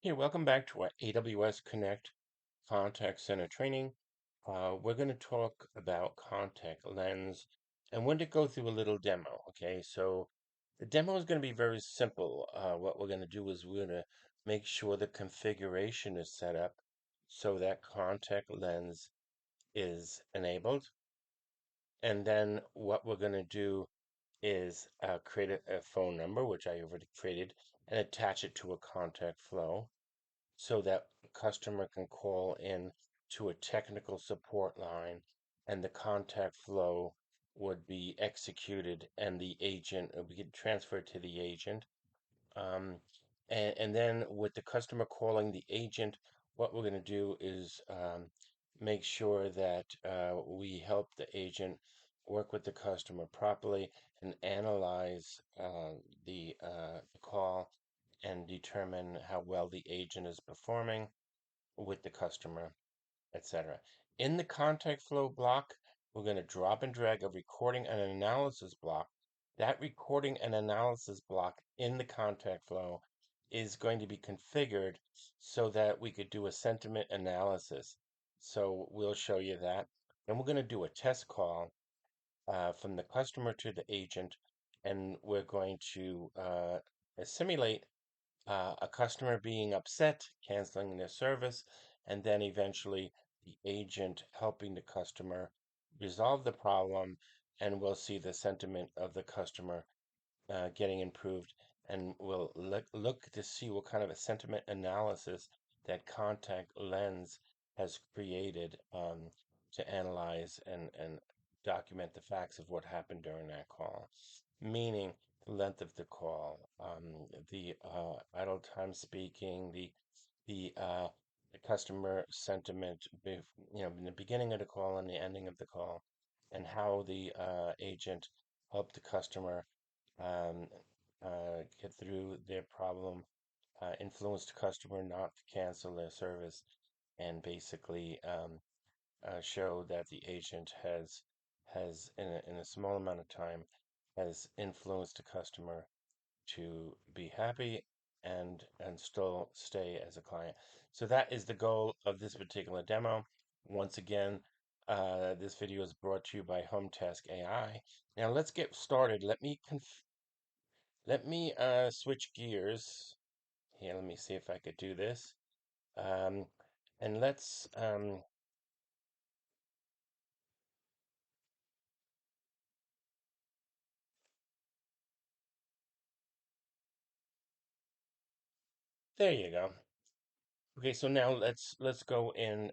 Hey, welcome back to our AWS Connect Contact Center training. We're going to talk about contact lens and we're going to go through a little demo. Okay, so the demo is going to be very simple. What we're going to do is we're going to make sure the configuration is set up so that contact lens is enabled. And then what we're going to do is create a phone number, which I already created, and attach it to a contact flow so that the customer can call in to a technical support line and the contact flow would be executed and the agent would get transferred to the agent. Um, and then with the customer calling the agent, what we're going to do is make sure that we help the agent work with the customer properly and analyze the call and determine how well the agent is performing with the customer, etc. In the contact flow block, we're going to drop and drag a recording and an analysis block. That recording and analysis block in the contact flow is going to be configured so that we could do a sentiment analysis. So we'll show you that. And we're going to do a test call from the customer to the agent, and we're going to simulate a customer being upset, canceling their service, and then eventually the agent helping the customer resolve the problem, and we'll see the sentiment of the customer getting improved, and we'll look to see what kind of a sentiment analysis that contact lens has created to analyze and document the facts of what happened during that call, meaning the length of the call, the idle time speaking, the customer sentiment, in the beginning of the call and the ending of the call, and how the agent helped the customer um, get through their problem, influence the customer not to cancel their service, and basically show that the agent has in a small amount of time has influenced the customer to be happy and still stay as a client. So that is the goal of this particular demo. Once again, this video is brought to you by Home Task AI. Now let's get started. Let me switch gears here. Let me see if I could do this. Um, and let's there you go. Okay, so now let's go in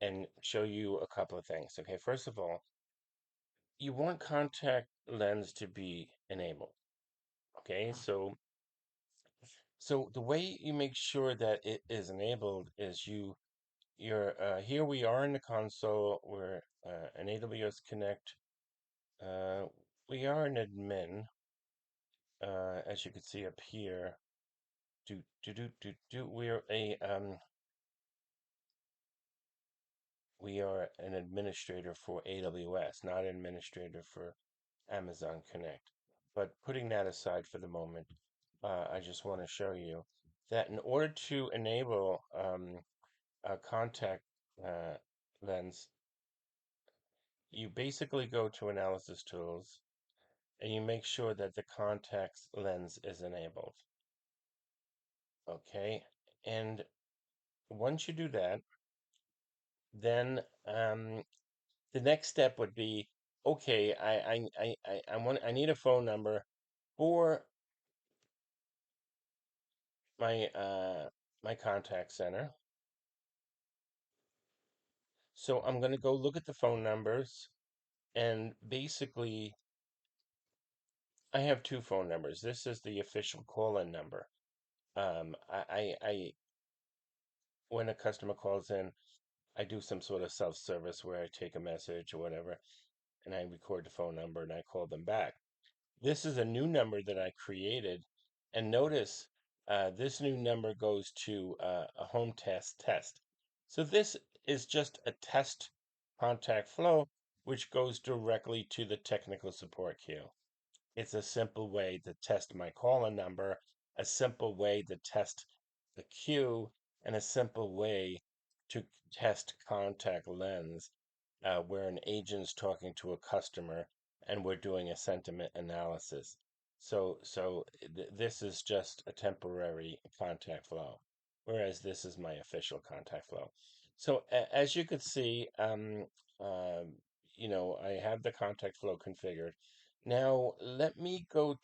and show you a couple of things. Okay, first of all, you want contact lens to be enabled. Okay, so the way you make sure that it is enabled is you're here we are in the console. We're an AWS Connect. Uh, we are an admin, as you can see up here. We're we are an administrator for AWS, not an administrator for Amazon Connect. But putting that aside for the moment, I just want to show you that in order to enable a contact uh, lens, you basically go to Analysis Tools and you make sure that the contact lens is enabled. Okay, and once you do that, then the next step would be, okay, I need a phone number for my my contact center. So I'm going to go look at the phone numbers, and basically I have two phone numbers. This is the official call-in number. When a customer calls in, I do some sort of self-service where I take a message or whatever, and I record the phone number and I call them back. This is a new number that I created, and notice this new number goes to a home test. So this is just a test contact flow, which goes directly to the technical support queue. It's a simple way to test my call-in number, a simple way to test the queue, and a simple way to test contact lens where an agent's talking to a customer and we're doing a sentiment analysis. So this is just a temporary contact flow, whereas this is my official contact flow. So as you could see, um, I have the contact flow configured. Now let me go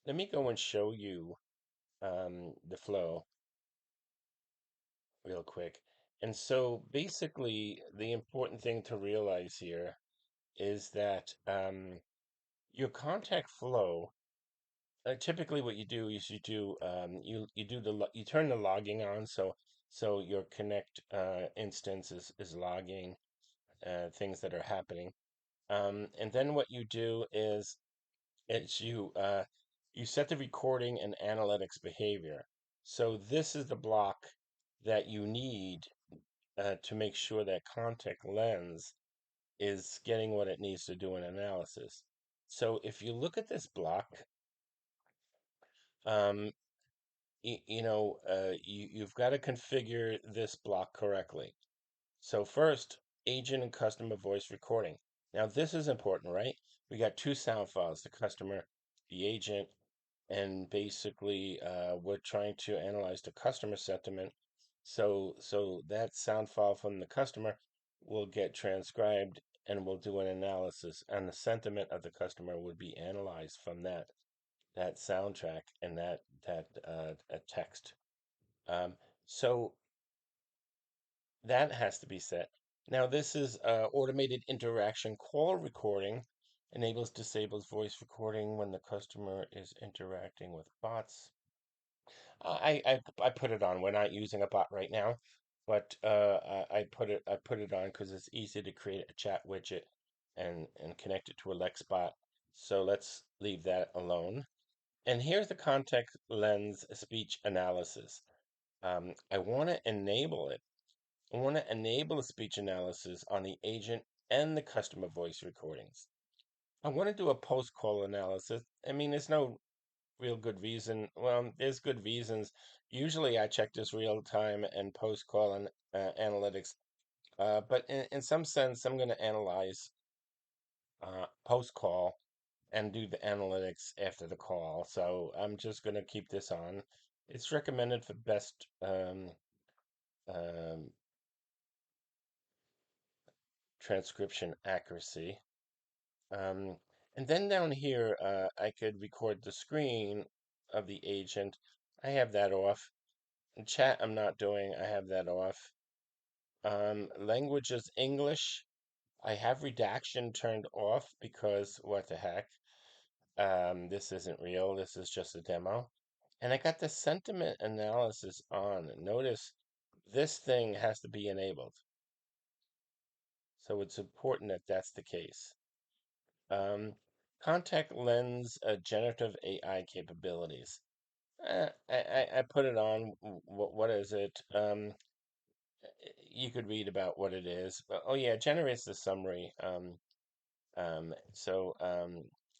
and show you the flow real quick. And so basically, the important thing to realize here is that your contact flow, typically what you do is you do you turn the logging on, so your connect instance is logging things that are happening. And then what you do is it's you set the recording and analytics behavior. So this is the block that you need to make sure that contact lens is getting what it needs to do in analysis. So if you look at this block, um, you've got to configure this block correctly. So first, agent and customer voice recording. Now this is important, right? We got two sound files, the customer, the agent, and basically we're trying to analyze the customer sentiment. So that sound file from the customer will get transcribed and we'll do an analysis, and the sentiment of the customer would be analyzed from that soundtrack and that text. Um, so that has to be set. Now this is automated interaction call recording enables disables voice recording when the customer is interacting with bots. I put it on. We're not using a bot right now, but I put it on because it's easy to create a chat widget and connect it to a Lex bot. So let's leave that alone. And here's the context lens speech analysis. I want to enable it. I want to enable the speech analysis on the agent and the customer voice recordings. I want to do a post-call analysis. I mean, there's no real good reason. Well, there's good reasons. Usually I check this real time and post call and analytics. But in some sense, I'm going to analyze post call and do the analytics after the call. So I'm just going to keep this on. It's recommended for best um, transcription accuracy. Um, and then down here, I could record the screen of the agent. I have that off. In chat, I'm not doing. I have that off. Language is English. I have redaction turned off because what the heck? This isn't real. This is just a demo. And I got the sentiment analysis on. Notice this thing has to be enabled. So it's important that that's the case. Um, Contact lens generative AI capabilities. I put it on. What is it? You could read about what it is. Oh yeah, it generates the summary. So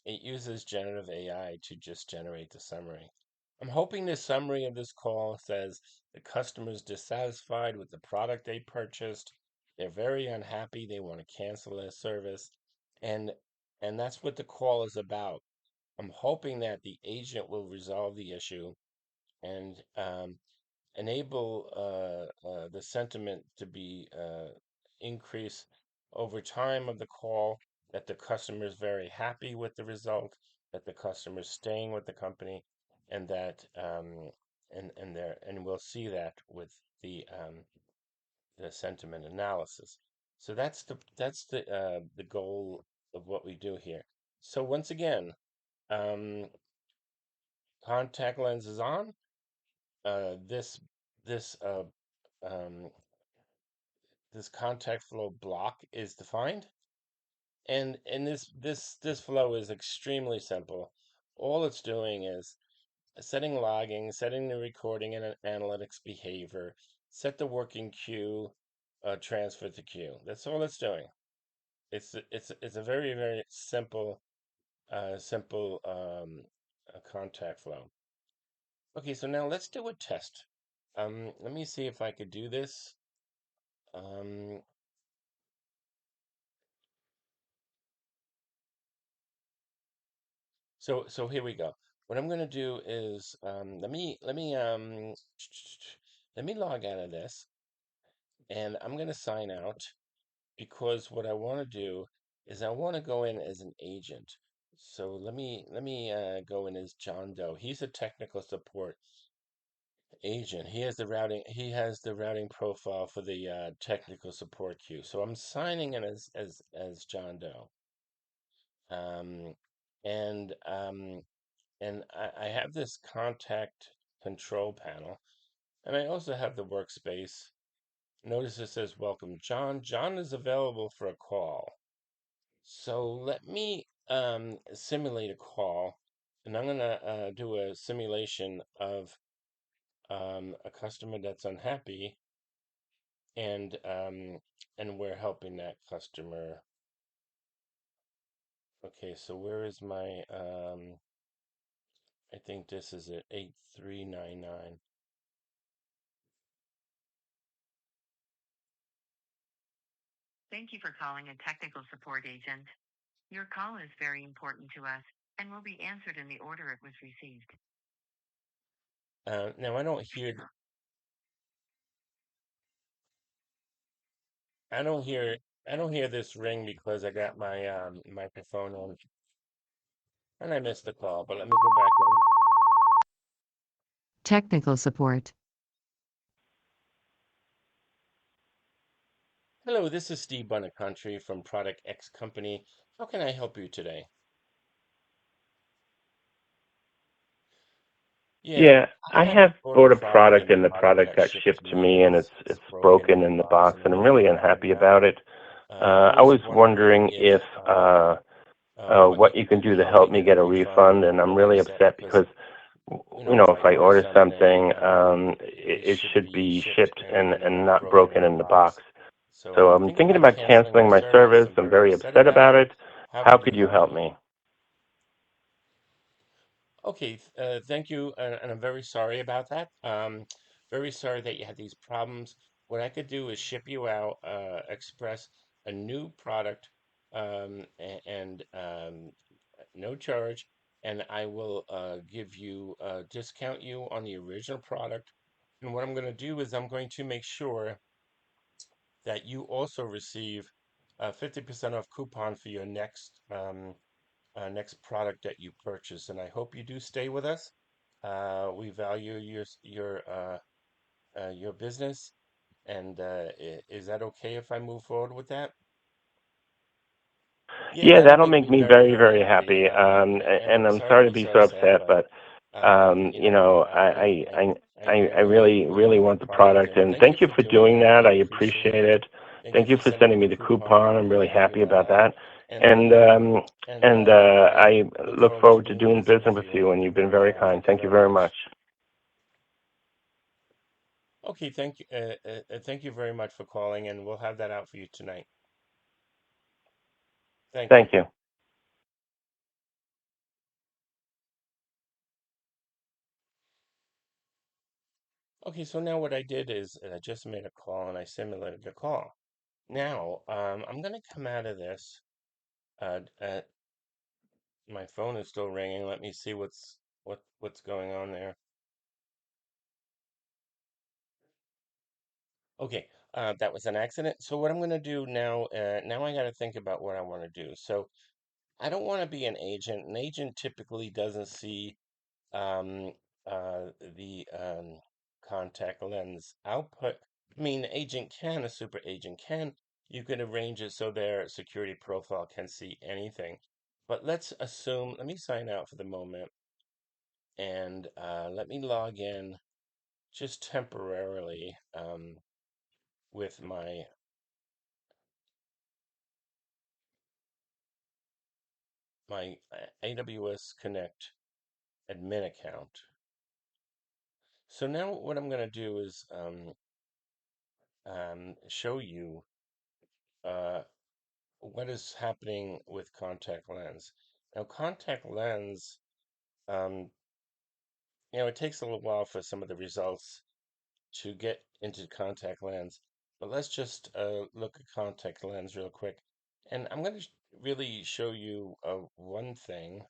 it uses generative AI to just generate the summary. I'm hoping the summary of this call says the customer's dissatisfied with the product they purchased. They're very unhappy. They want to cancel their service, and and that's what the call is about. I'm hoping that the agent will resolve the issue and enable the sentiment to be increase over time of the call, that the customer is very happy with the result, that the customer is staying with the company, and that and we'll see that with the sentiment analysis. So that's the goal of what we do here. So once again, um, contact lens is on. This um, this contact flow block is defined, and this flow is extremely simple. All it's doing is setting logging, setting the recording and analytics behavior, set the working queue, transfer to queue. That's all it's doing. It's a very simple contact flow. Okay, so now let's do a test. Let me see if I could do this. Um, so here we go. What I'm going to do is let me log out of this, and I'm going to sign out because what I want to do is I want to go in as an agent. So let me go in as John Doe. He's a technical support agent. He has the routing profile for the technical support queue. So I'm signing in as John Doe. Um, and I have this contact control panel, and I also have the workspace. Notice it says welcome John. John is available for a call. So let me simulate a call, and I'm gonna do a simulation of a customer that's unhappy, and we're helping that customer. Okay, so where is my I think this is at 8399. Thank you for calling a technical support agent. Your call is very important to us and will be answered in the order it was received. Now I don't hear I don't hear this ring because I got my microphone on and I missed the call, but let me go back in. Technical support. Hello, this is Steve Country from Product X Company. How can I help you today? Yeah, Yeah, I I had have ordered a bought a product product and the and the product product got got shipped to shipped to me, me but and it's it's broken in broken the in the box box and I'm and I'm really really unhappy unhappy about about it. it. I I was was wondering wondering if if what you what could you do can to do to help me help me get a get a refund. refund, I'm and I'm really really upset upset because because if if I I order order something, something, it it should should be be shipped shipped and and not not broken broken in the in the box. box. So So I'm I'm thinking thinking about about canceling my canceling my service. service. I'm I'm very very upset upset about about it. it. How How could you could you help help me? me? Okay, thank you, and I'm very sorry about that. Very sorry that you had these problems. What I could do is ship you out, express a new product, and no charge, and I will give you discount you on the original product. And what I'm going to do is I'm going to make sure that you also receive a 50% off coupon for your next product that you purchase. And I hope you do stay with us. We value your business, and is that okay if I move forward with that? Yeah, Yeah, that'll that'll make make me me very, very, very very happy. happy. And And I'm I'm sorry to sorry to be be so so upset, upset, but but I I really, really really want want the the product. product. And And thank you thank you for for doing doing that. I that. I appreciate appreciate it. it. Thank you Thank you for for sending me sending the me the coupon. coupon. I'm I'm really really happy happy about about that. that. And And I I look look forward to forward to doing doing business business with with you, and you. you've And been you've been very very kind. kind. Thank you Thank you very very much. much. Okay, thank you very much for calling, and we'll have that out for you tonight. Thank you. Thank you. Okay, so now what I did is I just made a call and I simulated the call. Now, I'm gonna come out of this. My phone is still ringing. Let me see what's going on there. Okay, that was an accident. So what I'm gonna do now, now I gotta think about what I want to do. So I don't want to be an agent. An agent typically doesn't see um, the contact lens output. I mean, agent can, a super agent can. You can arrange it so their security profile can see anything. But let's assume, let me sign out for the moment and let me log in just temporarily with my AWS Connect admin account. So now what I'm going to do is show you uh, what is happening with contact lens. Now, contact lens um, it takes a little while for some of the results to get into contact lens. But let's just look at contact lens real quick. And I'm going to really show you one thing.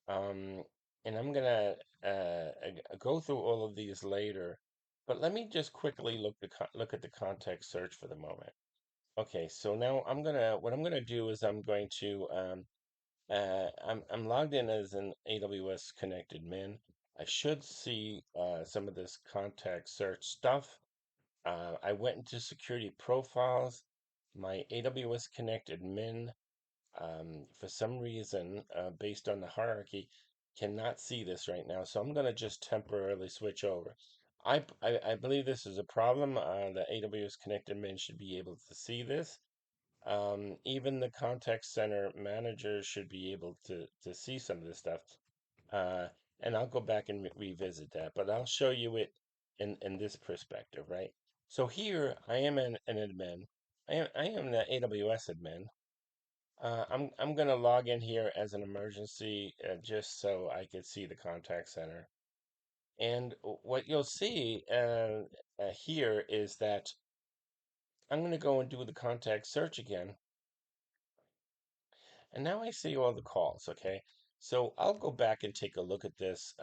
Um, and I'm going to go through all of these later. But let me just quickly look at the context search for the moment. Okay, so now what I'm gonna do is I'm logged in as an AWS connected min. I should see some of this contact search stuff. I went into security profiles. My AWS connected min, for some reason, based on the hierarchy, cannot see this right now. So I'm going to just temporarily switch over. I believe this is a problem. The AWS connected min should be able to see this. Even the contact center manager should be able to see some of this stuff. Uh, and I'll go back and revisit that, but I'll show you it in this perspective, right? So here I am an admin. I am the AWS admin. I'm gonna log in here as an emergency just so I could see the contact center. And what you'll see here is that I'm gonna go and do the contact search again. And now I see all the calls, okay? So I'll go back and take a look at this.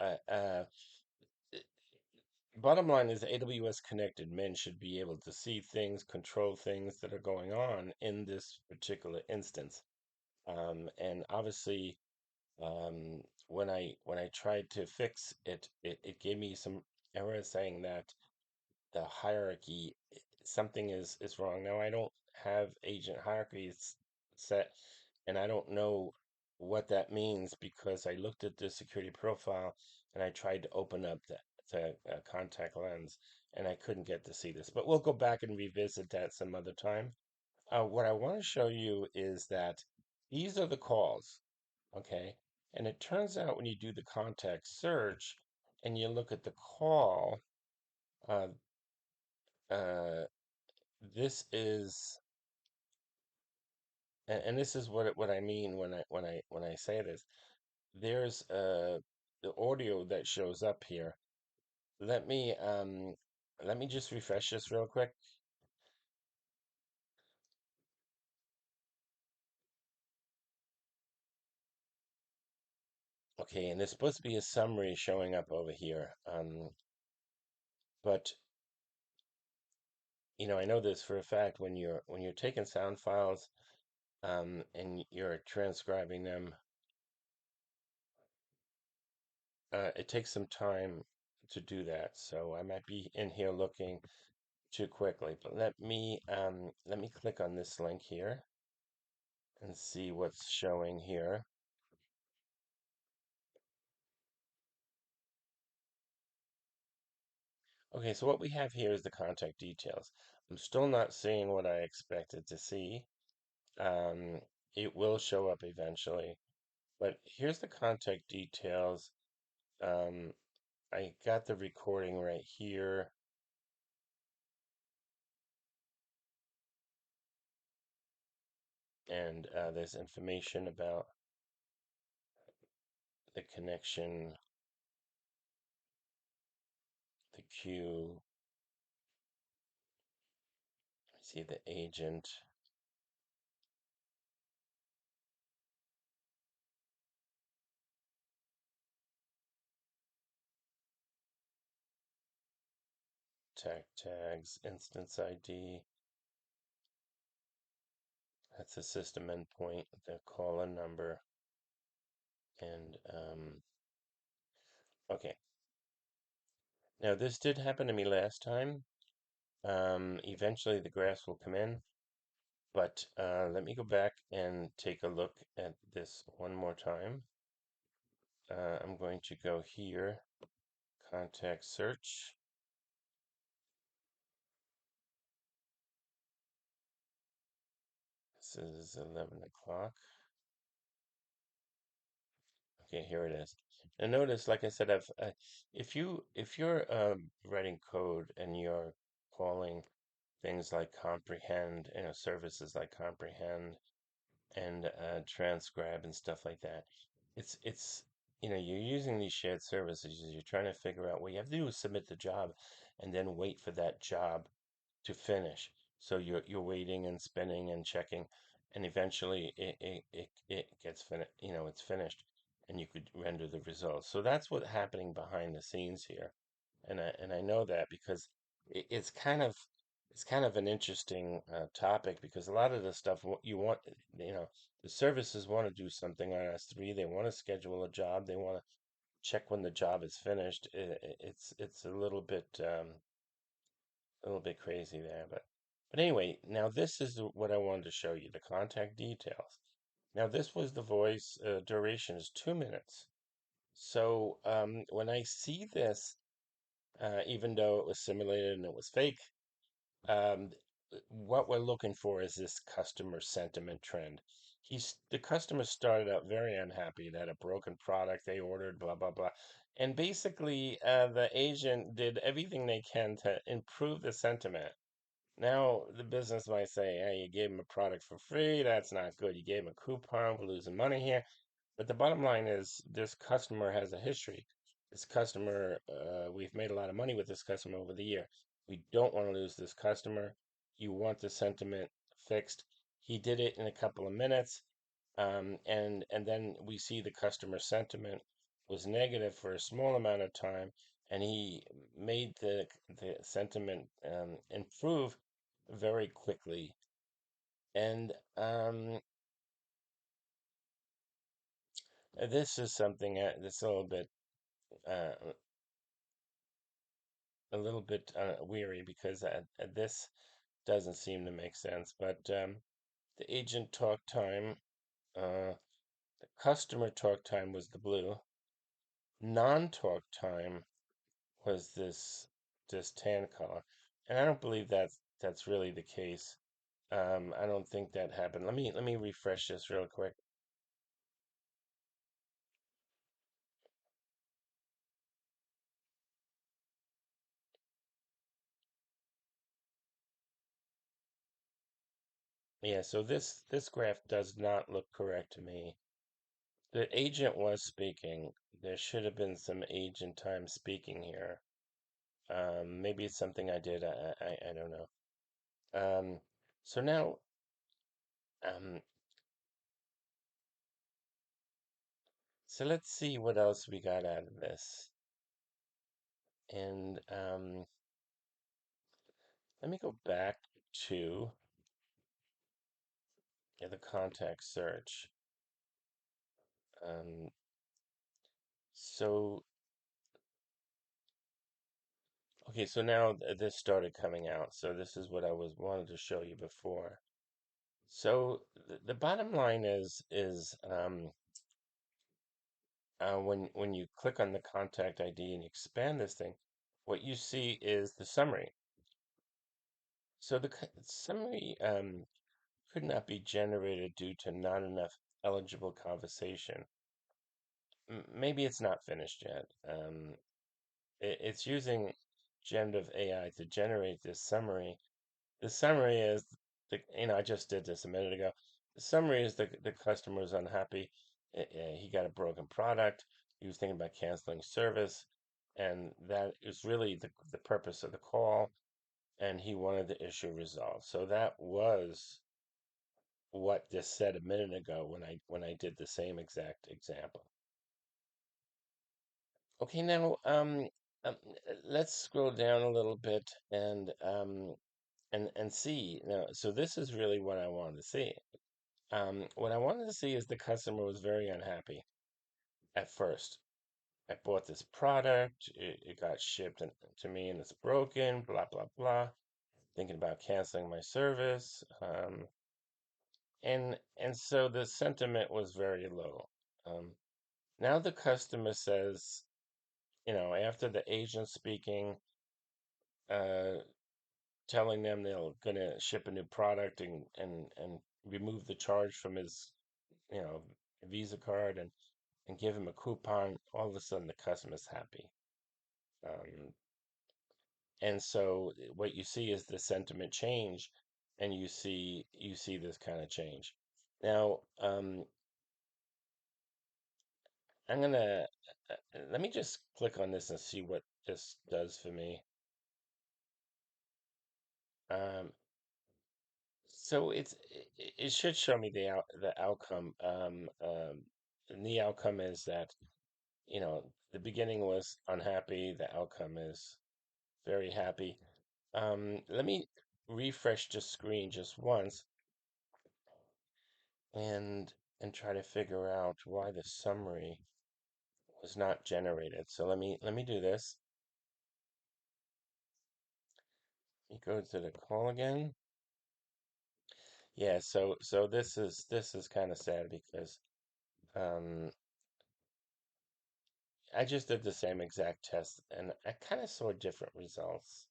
Bottom line is AWS connected men should be able to see things, control things that are going on in this particular instance. And obviously, when I tried to fix it, it gave me some error saying that the hierarchy, something is wrong. Now I don't have agent hierarchies set, and I don't know what that means because I looked at the security profile and I tried to open up the contact lens and I couldn't get to see this. But we'll go back and revisit that some other time. What I want to show you is that these are the calls, okay? And it turns out when you do the contact search and you look at the call, uh, uh, this is and this is what I mean when I say this. There's the audio that shows up here. Let me um let me just refresh this real quick. Okay, and there's supposed to be a summary showing up over here. But I know this for a fact when you're taking sound files and you're transcribing them, it takes some time to do that. So I might be in here looking too quickly, but let me click on this link here and see what's showing here. Okay, so what we have here is the contact details. I'm still not seeing what I expected to see. Um, it will show up eventually, but here's the contact details. Um, I got the recording right here, and there's information about the connection, the queue. See the agent, tag tags, instance ID. That's the system endpoint, the caller number, and okay. Now this did happen to me last time. Eventually the graphs will come in, but let me go back and take a look at this one more time. I'm going to go here, contact search. This is 11 o'clock. Okay, here it is. And notice, like I said, if you're writing code and you're calling things like comprehend, services like comprehend and transcribe and stuff like that, it's you're using these shared services, you're trying to figure out what you have to do is submit the job and then wait for that job to finish. So you're waiting and spinning and checking, and eventually it gets finished, it's finished, and you could render the results. So that's what's happening behind the scenes here. And I know that because it's kind of an interesting topic because a lot of the stuff you want, the services want to do something on S3. They want to schedule a job. They want to check when the job is finished. It's a little bit crazy there, but anyway, now this is what I wanted to show you, the contact details. Now this was the voice, duration is 2 minutes. So when I see this, even though it was simulated and it was fake, um, what we're looking for is this customer sentiment trend. The customer started out very unhappy that a broken product they ordered, blah blah blah, and basically the agent did everything they can to improve the sentiment. Now, the business might say, hey, you gave him a product for free. That's not good. You gave him a coupon. We're losing money here. But the bottom line is this customer has a history. This customer, we've made a lot of money with this customer over the year. We don't want to lose this customer. You want the sentiment fixed. He did it in a couple of minutes. And then we see the customer sentiment was negative for a small amount of time, and he made the sentiment improve very quickly. And this is something that's uh, a little bit weary because this doesn't seem to make sense. But the agent talk time, the customer talk time was the blue. Non-talk time was this tan color, and I don't believe that's really the case. I don't think that happened. Let me refresh this real quick. Yeah, so this graph does not look correct to me. The agent was speaking. There should have been some agent time speaking here. Maybe it's something I did. I don't know. Um, so now, um, so let's see what else we got out of this. And let me go back to the contact search. Um, so okay, so now this started coming out. So this is what I was wanted to show you before. So the bottom line is when you click on the contact ID and you expand this thing, what you see is the summary. So the summary could not be generated due to not enough eligible conversation. Maybe it's not finished yet. It's using generative AI to generate this summary. The summary is I just did this a minute ago. The summary is the customer was unhappy. He got a broken product. He was thinking about canceling service, and that is really the purpose of the call. And he wanted the issue resolved. So that was what this said a minute ago when I did the same exact example. Okay, now um, let's scroll down a little bit and see. Now, so this is really what I wanted to see. What I wanted to see is the customer was very unhappy at first. I bought this product, it got shipped to me and it's broken, blah, blah, blah. Thinking about canceling my service. And so the sentiment was very low. Um, Now the customer says, after the agent speaking, uh, telling them they're gonna ship a new product and remove the charge from his, you know, Visa card and give him a coupon, all of a sudden the customer's happy. Um, and so what you see is the sentiment change, and you see this kind of change. Now, I'm gonna let me just click on this and see what this does for me. Um, so it should show me the outcome. And the outcome is that, the beginning was unhappy, the outcome is very happy. Let me refresh the screen just once and try to figure out why the summary was not generated. So let me do this. Let me go to the call again. Yeah, so this is kind of sad because um I just did the same exact test and I kind of saw different results.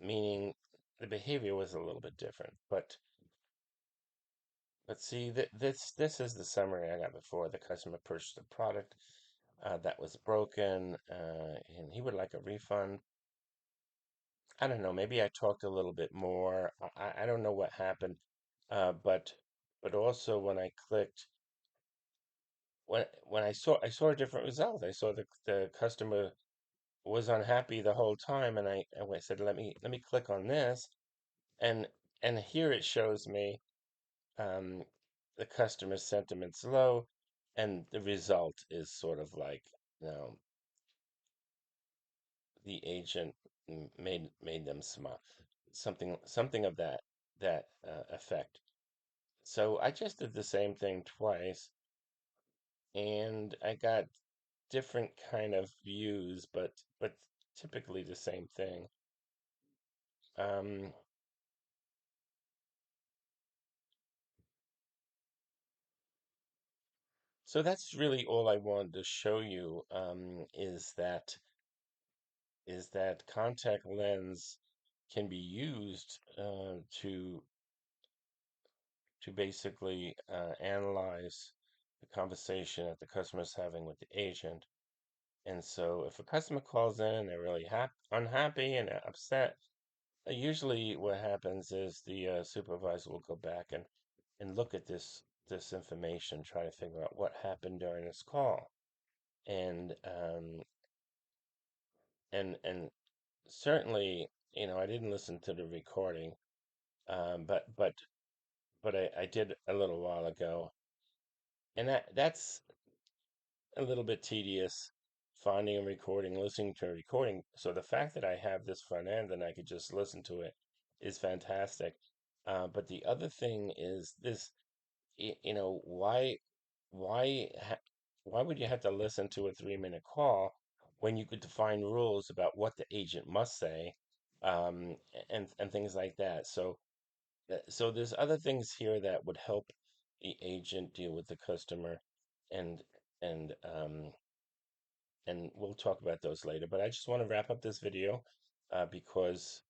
Meaning the behavior was a little bit different. But see, this is the summary I got before. The customer purchased a product that was broken, and he would like a refund. I don't know. Maybe I talked a little bit more. I don't know what happened, but also when I clicked when I saw a different result. I saw the customer was unhappy the whole time, and I said, let me click on this, and here it shows me um, the customer sentiment's low, and the result is sort of like, you know, the agent made them smile, something of that effect. So I just did the same thing twice, and I got different kind of views, but typically the same thing. Um, so that's really all I wanted to show you, is that contact lens can be used to basically analyze the conversation that the customer is having with the agent. And so if a customer calls in and they're really unhappy and upset, usually what happens is the supervisor will go back and look at this information, try to figure out what happened during this call. And and certainly, I didn't listen to the recording, but I did a little while ago, and that's a little bit tedious, finding and recording, listening to a recording. So the fact that I have this front end and I could just listen to it is fantastic. But the other thing is this, why ha why would you have to listen to a 3-minute call when you could define rules about what the agent must say, and things like that? So there's other things here that would help the agent deal with the customer, and and um, and we'll talk about those later. But I just want to wrap up this video because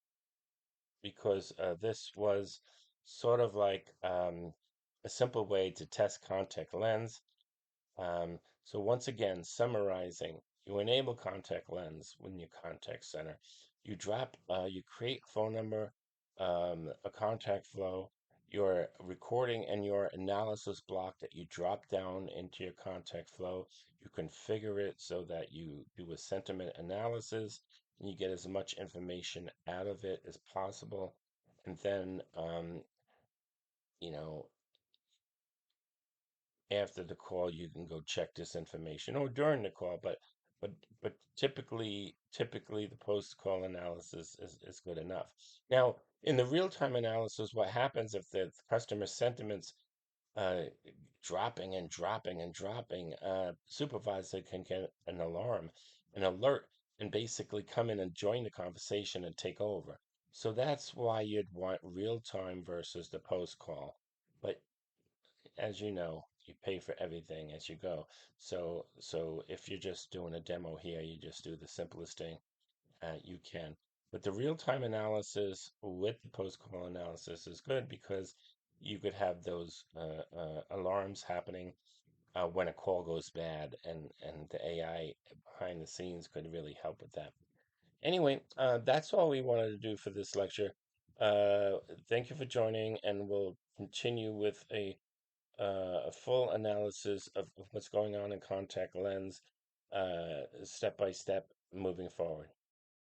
this was sort of like a simple way to test contact lens. So once again, summarizing, you enable contact lens in your contact center. You create phone number, a contact flow, your recording and your analysis block that you drop down into your contact flow. You configure it so that you do a sentiment analysis and you get as much information out of it as possible. And then, you know, after the call you can go check this information, or during the call, but but typically the post call analysis is good enough. Now in the real-time analysis, what happens if the customer sentiments uh dropping and dropping and dropping, supervisor can get an alert, and basically come in and join the conversation and take over. So that's why you'd want real time versus the post call. But as you know, you pay for everything as you go. So if you're just doing a demo here, you just do the simplest thing you can. But the real-time analysis with the post-call analysis is good because you could have those alarms happening when a call goes bad, and the AI behind the scenes could really help with that. Anyway, that's all we wanted to do for this lecture. Uh, Thank you for joining, and we'll continue with a full analysis of what's going on in contact lens, step by step moving forward.